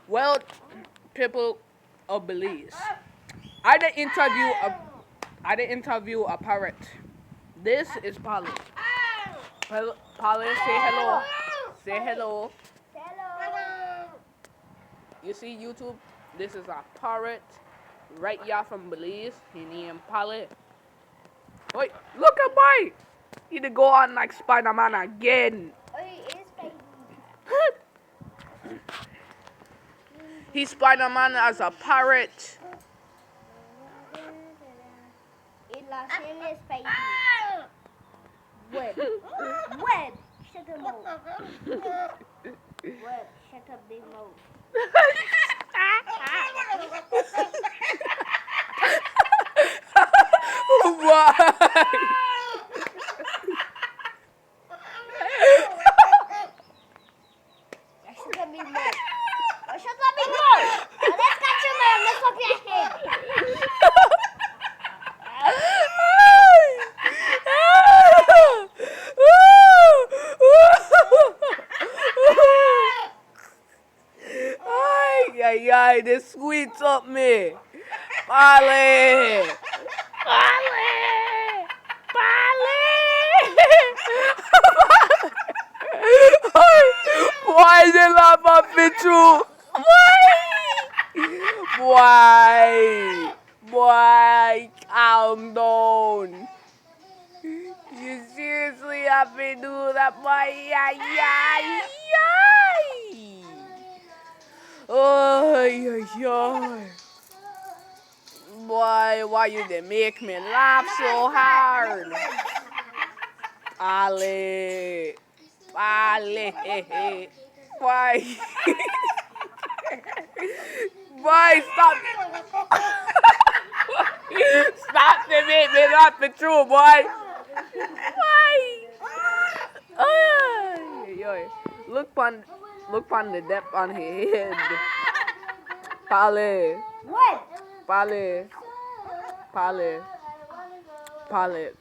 Well, people of Belize, I did interview a parrot. This is Polly. Polly, say hello. Say hello. You see YouTube? This is a parrot right here from Belize. He named Polly. Wait, look at boy. He to go on like Spider-Man again. He's Spider-Man as a parrot. His last name is Spidey. Web. Shut up, mouth. Web. Shut up, big mouth. Why? Shut up, big mouth. Shut up, big mouth. Let's catch you, man. Let's pop your head. Ay, this sweets up me. Polly. Why they laugh at me too? Why? Calm down. You seriously have to do that, boy? Ay. Boy, why you they make me laugh so hard? Polly. Why? Boy, stop. Stop to make me laugh the truth, boy. Why? Ay. Look on the depth on his head. Polly. What? Polly,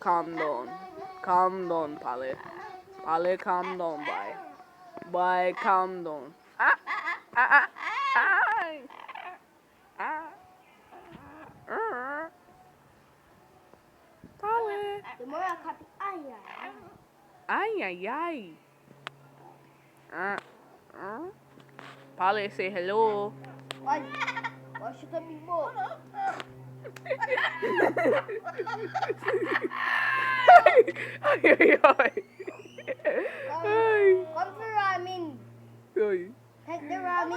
calm down. Calm down, Polly. Polly, calm down, boy. Boy, calm down. Polly. The more I copy, Ay. Polly, say hello. Why should I be more? Ay. Come for ramen. Take the ramen.